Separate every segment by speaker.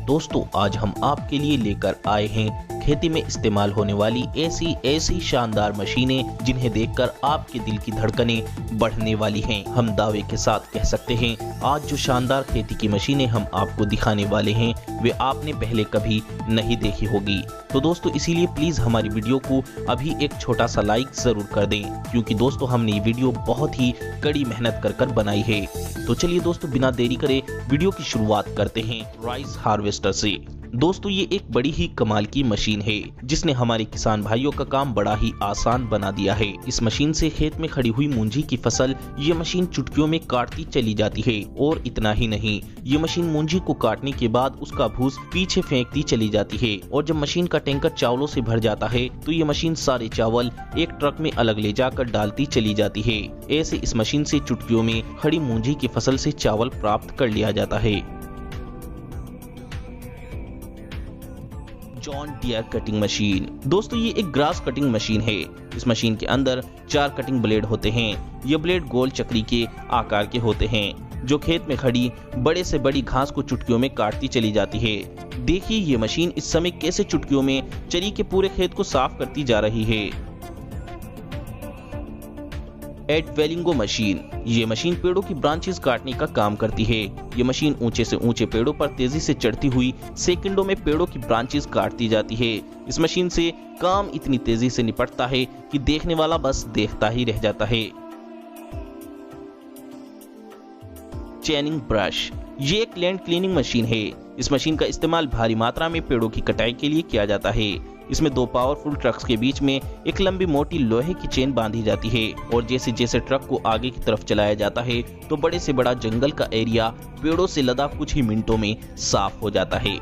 Speaker 1: दोस्तों आज हम आपके लिए लेकर आए हैं खेती में इस्तेमाल होने वाली ऐसी शानदार मशीनें जिन्हें देखकर आपके दिल की धड़कनें बढ़ने वाली हैं। हम दावे के साथ कह सकते हैं आज जो शानदार खेती की मशीनें हम आपको दिखाने वाले हैं वे आपने पहले कभी नहीं देखी होगी। तो दोस्तों इसीलिए प्लीज हमारी वीडियो को अभी एक छोटा सा लाइक जरूर कर दें, क्योंकि दोस्तों हमने ये वीडियो बहुत ही कड़ी मेहनत कर बनाई है। तो चलिए दोस्तों बिना देरी करे वीडियो की शुरुआत करते हैं राइस हार्वेस्टर से। दोस्तों ये एक बड़ी ही कमाल की मशीन है जिसने हमारे किसान भाइयों का काम बड़ा ही आसान बना दिया है। इस मशीन से खेत में खड़ी हुई मूंजी की फसल ये मशीन चुटकियों में काटती चली जाती है। और इतना ही नहीं, ये मशीन मूंजी को काटने के बाद उसका भूस पीछे फेंकती चली जाती है। और जब मशीन का टैंकर चावलों से भर जाता है तो ये मशीन सारे चावल एक ट्रक में अलग ले जाकर डालती चली जाती है। ऐसे इस मशीन से चुटकियों में खड़ी मूंजी की फसल से चावल प्राप्त कर लिया जाता है। John Deere cutting machine. दोस्तों ये एक ग्रास कटिंग मशीन है। इस मशीन के अंदर 4 कटिंग ब्लेड होते हैं। ये ब्लेड गोल चक्री के आकार के होते हैं जो खेत में खड़ी बड़े से बड़ी घास को चुटकियों में काटती चली जाती है। देखिए ये मशीन इस समय कैसे चुटकियों में चरी के पूरे खेत को साफ करती जा रही है। एडवेलिंगो मशीन। ये मशीन पेड़ों की ब्रांचेस काटने का काम करती है। ये मशीन ऊंचे से ऊंचे पेड़ों पर तेजी से चढ़ती हुई सेकंडों में पेड़ों की ब्रांचेस काटती जाती है। इस मशीन से काम इतनी तेजी से निपटता है कि देखने वाला बस देखता ही रह जाता है। चैनिंग ब्रश। ये एक लैंड क्लीनिंग मशीन है। इस मशीन का इस्तेमाल भारी मात्रा में पेड़ों की कटाई के लिए किया जाता है। इसमें 2 पावरफुल ट्रक्स के बीच में एक लंबी मोटी लोहे की चेन बांधी जाती है और जैसे जैसे ट्रक को आगे की तरफ चलाया जाता है तो बड़े से बड़ा जंगल का एरिया पेड़ों से लदा कुछ ही मिनटों में साफ हो जाता है।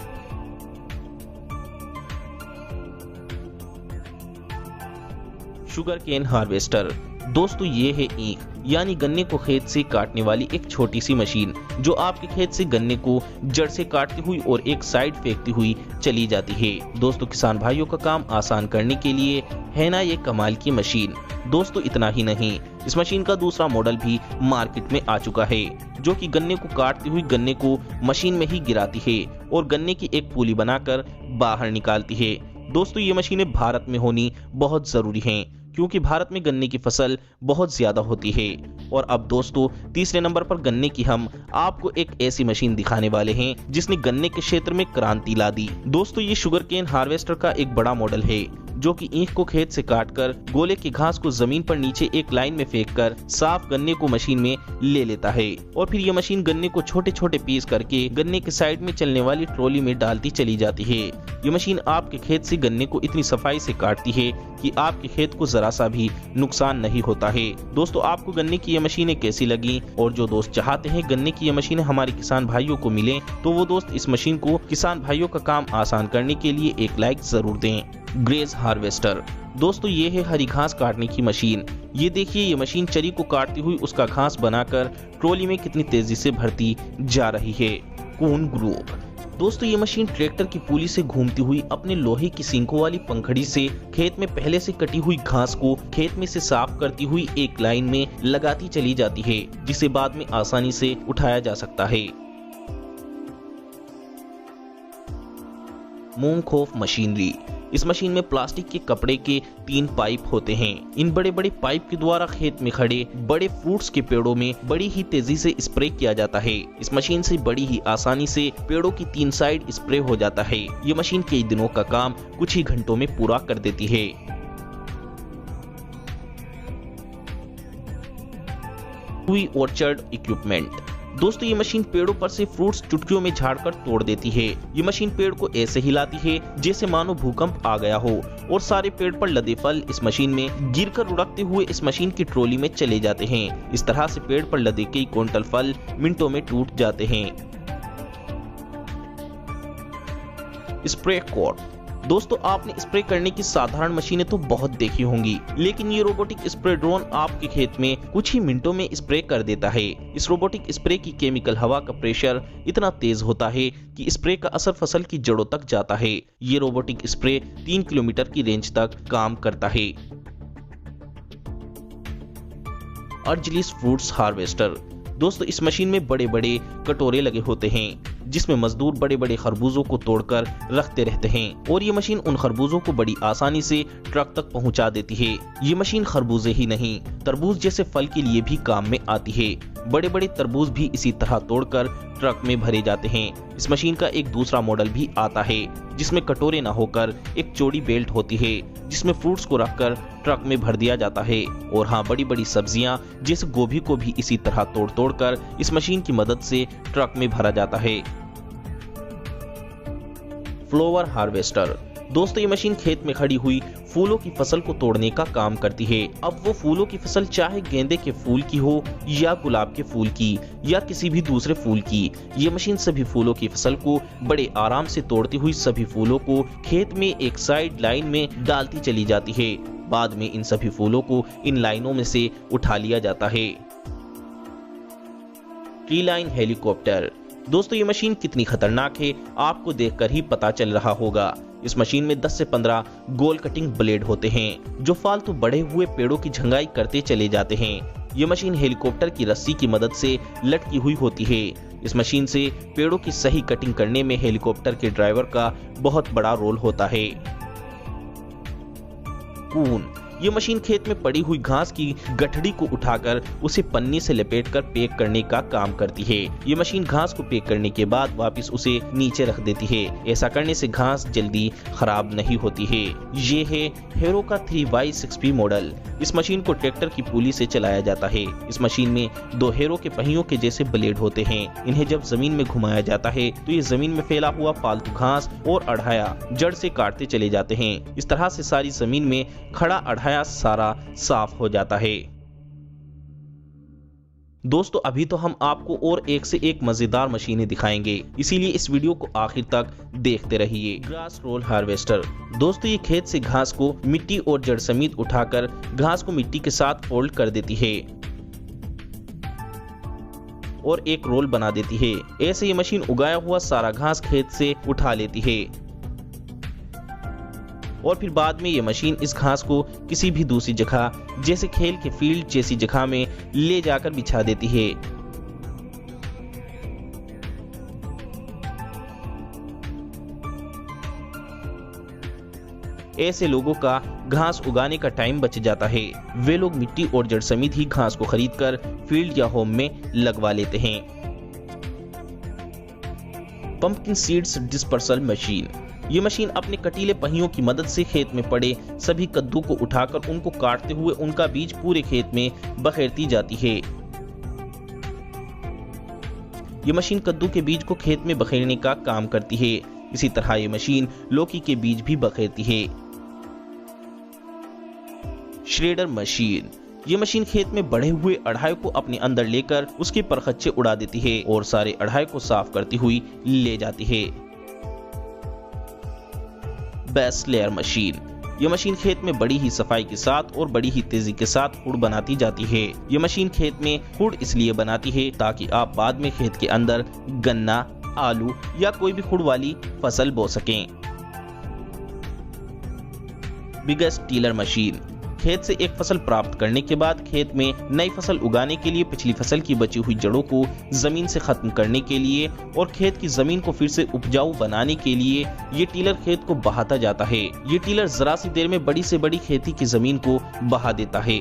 Speaker 1: Sugar cane harvester. दोस्तों ये है ईख यानी गन्ने को खेत से काटने वाली एक छोटी सी मशीन जो आपके खेत से गन्ने को जड़ से काटती हुई और एक साइड फेंकती हुई चली जाती है। दोस्तों किसान भाइयों का काम आसान करने के लिए है ना ये कमाल की मशीन। दोस्तों इतना ही नहीं, इस मशीन का दूसरा मॉडल भी मार्केट में आ चुका है जो कि गन्ने को काटती हुई गन्ने को मशीन में ही गिराती है और गन्ने की एक पूली बनाकर बाहर निकालती है। दोस्तों ये मशीनें भारत में होनी बहुत जरूरी हैं क्योंकि भारत में गन्ने की फसल बहुत ज्यादा होती है। और अब दोस्तों तीसरे नंबर पर गन्ने की हम आपको एक ऐसी मशीन दिखाने वाले हैं जिसने गन्ने के क्षेत्र में क्रांति ला दी। दोस्तों ये शुगर केन हार्वेस्टर का एक बड़ा मॉडल है जो कि ईख को खेत से काटकर गोले की घास को जमीन पर नीचे एक लाइन में फेंककर साफ गन्ने को मशीन में ले लेता है और फिर यह मशीन गन्ने को छोटे छोटे पीस करके गन्ने के साइड में चलने वाली ट्रॉली में डालती चली जाती है। ये मशीन आपके खेत से गन्ने को इतनी सफाई से काटती है कि आपके खेत को जरा सा भी नुकसान नहीं होता है। दोस्तों आपको गन्ने की ये मशीनें कैसी लगी और जो दोस्त चाहते हैं गन्ने की ये मशीनें हमारे किसान भाइयों को मिले तो वो दोस्त इस मशीन को किसान भाइयों का काम आसान करने के लिए एक लाइक जरूर दें। ग्रेज हार्वेस्टर। दोस्तों ये है हरी घास काटने की मशीन। ये देखिए ये मशीन चरी को काटती हुई उसका घास बनाकर ट्रॉली में कितनी तेजी से भरती जा रही है। कून ग्रुप। दोस्तों ये मशीन ट्रैक्टर की पुली से घूमती हुई अपने लोहे की सींगों वाली पंखड़ी से खेत में पहले से कटी हुई घास को खेत में से साफ करती हुई एक लाइन में लगाती चली जाती है जिसे बाद में आसानी से उठाया जा सकता है। मूंगखोफ मशीनरी। इस मशीन में प्लास्टिक के कपड़े के 3 पाइप होते हैं। इन बड़े बड़े पाइप के द्वारा खेत में खड़े बड़े फ्रूट्स के पेड़ों में बड़ी ही तेजी से स्प्रे किया जाता है। इस मशीन से बड़ी ही आसानी से पेड़ों की 3 साइड स्प्रे हो जाता है। ये मशीन कई दिनों का काम कुछ ही घंटों में पूरा कर देती है। हुई ऑर्चर्ड इक्विपमेंट। दोस्तों ये मशीन पेड़ों पर से फ्रूट्स चुटकियों में झाड़कर तोड़ देती है। ये मशीन पेड़ को ऐसे हिलाती है जैसे मानो भूकंप आ गया हो और सारे पेड़ पर लदे फल इस मशीन में गिरकर उड़कते हुए इस मशीन की ट्रॉली में चले जाते हैं। इस तरह से पेड़ पर लदे कई क्विंटल फल मिनटों में टूट जाते हैं। Spray cord. दोस्तों आपने स्प्रे करने की साधारण मशीनें तो बहुत देखी होंगी, लेकिन ये रोबोटिक स्प्रे ड्रोन आपके खेत में कुछ ही मिनटों में स्प्रे कर देता है। इस रोबोटिक स्प्रे की केमिकल हवा का प्रेशर इतना तेज होता है कि स्प्रे का असर फसल की जड़ों तक जाता है। ये रोबोटिक स्प्रे 3 किलोमीटर की रेंज तक काम करता है। अर्जलिस फ्रूट्स हार्वेस्टर। दोस्तों इस मशीन में बड़े बड़े कटोरे लगे होते हैं। जिसमें मजदूर बड़े बड़े खरबूजों को तोड़कर रखते रहते हैं और ये मशीन उन खरबूजों को बड़ी आसानी से ट्रक तक पहुंचा देती है। ये मशीन खरबूजे ही नहीं, तरबूज जैसे फल के लिए भी काम में आती है। बड़े बड़े तरबूज भी इसी तरह तोड़कर ट्रक में भरे जाते हैं। इस मशीन का एक दूसरा मॉडल भी आता है जिसमें कटोरे न होकर एक चौड़ी बेल्ट होती है जिसमें फ्रूट्स को रखकर ट्रक में भर दिया जाता है। और हाँ, बड़ी बड़ी सब्जियां जैसे गोभी को भी इसी तरह तोड़ तोड़ कर इस मशीन की मदद से ट्रक में भरा जाता है। Flower harvester. दोस्तों, ये मशीन खेत में खड़ी हुई फूलों की फसल को तोड़ने का काम करती है। अब वो फूलों की फसल चाहे गेंदे के फूल की हो या गुलाब के फूल की या किसी भी दूसरे फूल की, ये मशीन सभी फूलों की फसल को बड़े आराम से तोड़ती हुई सभी फूलों को खेत में एक साइड लाइन में डालती चली जाती है। बाद में इन सभी फूलों को इन लाइनों में से उठा लिया जाता है। Tree line helicopter. दोस्तों, ये मशीन कितनी खतरनाक है आपको देखकर ही पता चल रहा होगा। इस मशीन में 10 से 15 गोल कटिंग ब्लेड होते हैं जो फालतू बढ़े हुए पेड़ों की झंगाई करते चले जाते हैं। ये मशीन हेलीकॉप्टर की रस्सी की मदद से लटकी हुई होती है। इस मशीन से पेड़ों की सही कटिंग करने में हेलीकॉप्टर के ड्राइवर का बहुत बड़ा रोल होता है। कून। ये मशीन खेत में पड़ी हुई घास की गठड़ी को उठाकर उसे पन्नी से लपेटकर पैक करने का काम करती है। ये मशीन घास को पैक करने के बाद वापस उसे नीचे रख देती है। ऐसा करने से घास जल्दी खराब नहीं होती है। ये है हेरो का 3Y6P मॉडल। इस मशीन को ट्रैक्टर की पुली से चलाया जाता है। इस मशीन में 2 हेरो के पहियों के जैसे ब्लेड होते हैं। इन्हें जब जमीन में घुमाया जाता है तो ये जमीन में फैला हुआ फालतू घास और अड़ाया जड़ से काटते चले जाते हैं। इस तरह से सारी जमीन में खड़ा अड़ाया सारा साफ हो जाता है। दोस्तों, अभी तो हम आपको और एक से एक मजेदार मशीनें दिखाएंगे, इसीलिए इस वीडियो को आखिर तक देखते रहिए। Grass roll harvester. दोस्तों, ये खेत से घास को मिट्टी और जड़ समेत उठाकर घास को मिट्टी के साथ फोल्ड कर देती है और एक रोल बना देती है। ऐसे ये मशीन उगाया हुआ सारा घास खेत से उठा लेती है और फिर बाद में ये मशीन इस घास को किसी भी दूसरी जगह जैसे खेल के फील्ड जैसी जगह में ले जाकर बिछा देती है। ऐसे लोगों का घास उगाने का टाइम बच जाता है। वे लोग मिट्टी और जड़ समेत ही घास को खरीदकर फील्ड या होम में लगवा लेते हैं। Pumpkin seeds dispersal machine. ये मशीन अपने कटीले पहियों की मदद से खेत में पड़े सभी कद्दू को उठाकर उनको काटते हुए उनका बीज पूरे खेत में बखेरती जाती है। ये मशीन कद्दू के बीज को खेत में बखेरने का काम करती है। इसी तरह ये मशीन लौकी के बीज भी बखेरती है। Shredder machine. ये मशीन खेत में बढ़े हुए अढ़ाई को अपने अंदर लेकर उसके परखच्चे उड़ा देती है और सारे अढ़ाई को साफ करती हुई ले जाती है। Base layer machine. यह मशीन खेत में बड़ी ही सफाई के साथ और बड़ी ही तेजी के साथ हुड़ बनाती जाती है। यह मशीन खेत में हुड़ इसलिए बनाती है ताकि आप बाद में खेत के अंदर गन्ना, आलू या कोई भी हुड़ वाली फसल बो सकें। Biggest tiller machine. खेत से एक फसल प्राप्त करने के बाद खेत में नई फसल उगाने के लिए पिछली फसल की बची हुई जड़ों को जमीन से खत्म करने के लिए और खेत की जमीन को फिर से उपजाऊ बनाने के लिए ये टीलर खेत को बहाता जाता है। ये टीलर जरा सी देर में बड़ी से बड़ी खेती की जमीन को बहा देता है।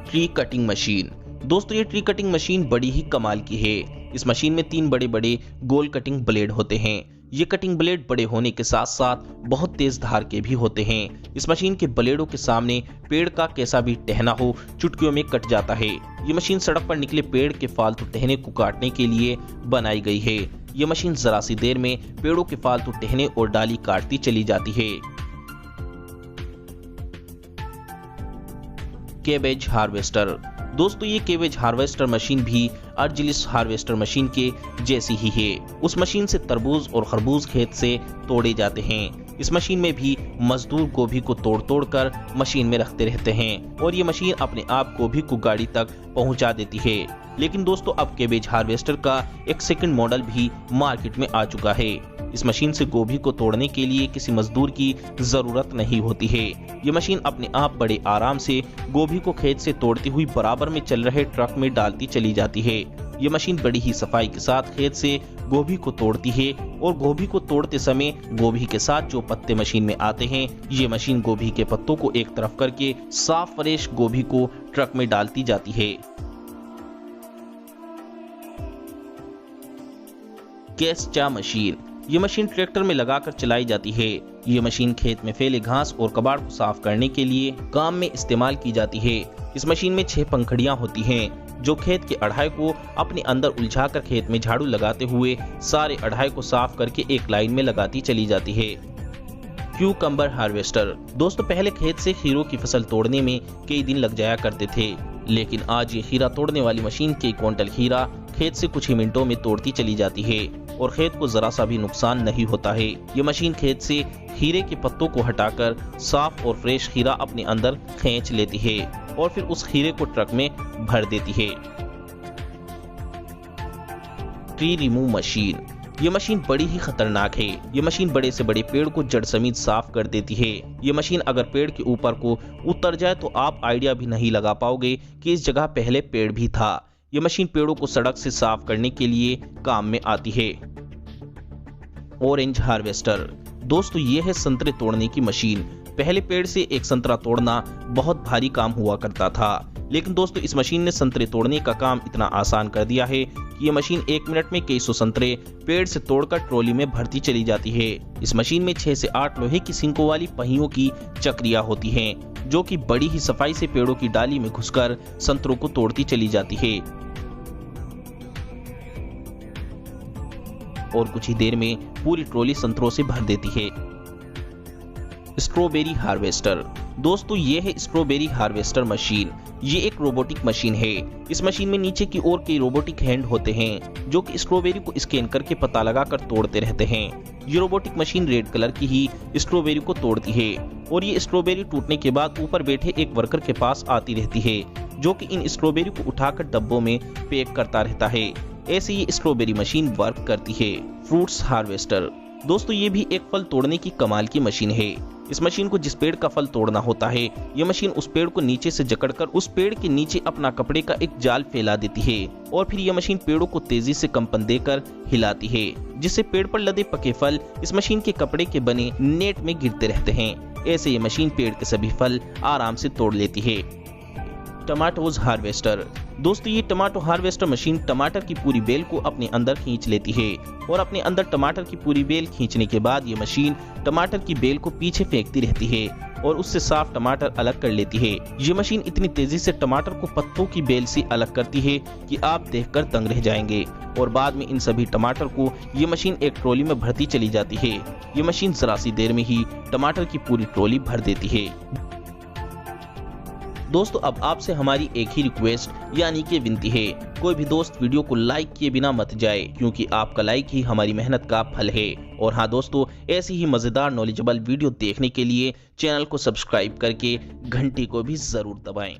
Speaker 1: Tree cutting machine. दोस्तों, ये ट्री कटिंग मशीन बड़ी ही कमाल की है। इस मशीन में 3 बड़े बड़े गोल कटिंग ब्लेड होते हैं। ये कटिंग ब्लेड बड़े होने के साथ साथ बहुत तेज धार के भी होते हैं। इस मशीन के ब्लेडों के सामने पेड़ का कैसा भी टहना हो चुटकियों में कट जाता है। ये मशीन सड़क पर निकले पेड़ के फालतू टहने को काटने के लिए बनाई गई है। ये मशीन जरा सी देर में पेड़ों के फालतू टहने और डाली काटती चली जाती है। Cabbage harvester. दोस्तों, ये कैबेज हार्वेस्टर मशीन भी अर्जिलिस हार्वेस्टर मशीन के जैसी ही है। उस मशीन से तरबूज और खरबूज खेत से तोड़े जाते हैं। इस मशीन में भी मजदूर गोभी को तोड़ तोड़ कर मशीन में रखते रहते हैं और ये मशीन अपने आप गोभी को गाड़ी तक पहुंचा देती है। लेकिन दोस्तों अब कैबेज हार्वेस्टर का एक सेकंड मॉडल भी मार्केट में आ चुका है। इस मशीन से गोभी को तोड़ने के लिए किसी मजदूर की जरूरत नहीं होती है। ये मशीन अपने आप बड़े आराम से गोभी को खेत से तोड़ती हुई बराबर में चल रहे ट्रक में डालती चली जाती है। ये मशीन बड़ी ही सफाई के साथ खेत से गोभी को तोड़ती है और गोभी को तोड़ते समय गोभी के साथ जो पत्ते मशीन में आते हैं, ये मशीन गोभी के पत्तों को एक तरफ करके साफ फ्रेश गोभी को ट्रक में डालती जाती है। कैस्चा मशीन, ये मशीन ट्रैक्टर में लगाकर चलाई जाती है। ये मशीन खेत में फैले घास और कबाड़ को साफ करने के लिए काम में इस्तेमाल की जाती है। इस मशीन में 6 पंखुड़ियां होती हैं जो खेत के अढ़ाई को अपने अंदर उलझाकर खेत में झाड़ू लगाते हुए सारे अढ़ाई को साफ करके एक लाइन में लगाती चली जाती है। क्यूकम्बर हार्वेस्टर, दोस्तों पहले खेत से खीरों की फसल तोड़ने में कई दिन लग जाया करते थे, लेकिन आज ये खीरा तोड़ने वाली मशीन कई क्विंटल खीरा खेत से कुछ ही मिनटों में तोड़ती चली जाती है और खेत को जरा सा भी नुकसान नहीं होता है। ये मशीन खेत से खीरे के पत्तों को हटाकर साफ और फ्रेश खीरा अपने अंदर खींच लेती है और फिर उस खीरे को ट्रक में भर देती है। ट्री रिमूव मशीन, ये मशीन बड़ी ही खतरनाक है। ये मशीन बड़े से बड़े पेड़ को जड़ समेत साफ कर देती है। ये मशीन अगर पेड़ के ऊपर को उतर जाए तो आप आइडिया भी नहीं लगा पाओगे कि इस जगह पहले पेड़ भी था। ये मशीन पेड़ों को सड़क से साफ करने के लिए काम में आती है। ऑरेंज हार्वेस्टर, दोस्तों ये है संतरे तोड़ने की मशीन। पहले पेड़ से एक संतरा तोड़ना बहुत भारी काम हुआ करता था, लेकिन दोस्तों इस मशीन ने संतरे तोड़ने का काम इतना आसान कर दिया है कि ये मशीन 1 मिनट में कई सौ संतरे पेड़ से तोड़कर ट्रॉली में भरती चली जाती है। इस मशीन में 6 से 8 लोहे की सिंकों वाली पहियों की चक्रियां होती हैं, जो कि बड़ी ही सफाई से पेड़ों की डाली में घुसकर संतरों को तोड़ती चली जाती है और कुछ ही देर में पूरी ट्रॉली संतरों से भर देती है। स्ट्रॉबेरी हार्वेस्टर, दोस्तों ये है स्ट्रॉबेरी हार्वेस्टर मशीन। ये एक रोबोटिक मशीन है। इस मशीन में नीचे की ओर कई रोबोटिक हैंड होते हैं जो कि स्ट्रॉबेरी को स्कैन करके पता लगाकर तोड़ते रहते हैं। ये रोबोटिक मशीन रेड कलर की ही स्ट्रॉबेरी को तोड़ती है और ये स्ट्रॉबेरी टूटने के बाद ऊपर बैठे एक वर्कर के पास आती रहती है जो कि इन स्ट्रॉबेरी को उठाकर डब्बों में पैक करता रहता है। ऐसे ये स्ट्रॉबेरी मशीन वर्क करती है। फ्रूट्स हार्वेस्टर, दोस्तों ये भी एक फल तोड़ने की कमाल की मशीन है। इस मशीन को जिस पेड़ का फल तोड़ना होता है, ये मशीन उस पेड़ को नीचे से जकड़कर उस पेड़ के नीचे अपना कपड़े का एक जाल फैला देती है और फिर यह मशीन पेड़ों को तेजी से कंपन देकर हिलाती है, जिससे पेड़ पर लदे पके फल इस मशीन के कपड़े के बने नेट में गिरते रहते हैं। ऐसे ये मशीन पेड़ के सभी फल आराम से तोड़ लेती है। टमाटोज हार्वेस्टर, दोस्तों ये टमाटो हार्वेस्टर मशीन टमाटर की पूरी बेल को अपने अंदर खींच लेती है और अपने अंदर टमाटर की पूरी बेल खींचने के बाद ये मशीन टमाटर की बेल को पीछे फेंकती रहती है और उससे साफ टमाटर अलग कर लेती है। ये मशीन इतनी तेजी से टमाटर को पत्तों की बेल से अलग करती है कि आप देखकर दंग रह जाएंगे और बाद में इन सभी टमाटर को ये मशीन एक ट्रॉली में भरती चली जाती है। ये मशीन जरा सी देर में ही टमाटर की पूरी ट्रॉली भर देती है। दोस्तों अब आपसे हमारी एक ही रिक्वेस्ट यानी कि विनती है, कोई भी दोस्त वीडियो को लाइक किए बिना मत जाए, क्योंकि आपका लाइक ही हमारी मेहनत का फल है। और हाँ दोस्तों, ऐसी ही मजेदार नॉलेजेबल वीडियो देखने के लिए चैनल को सब्सक्राइब करके घंटी को भी जरूर दबाएं।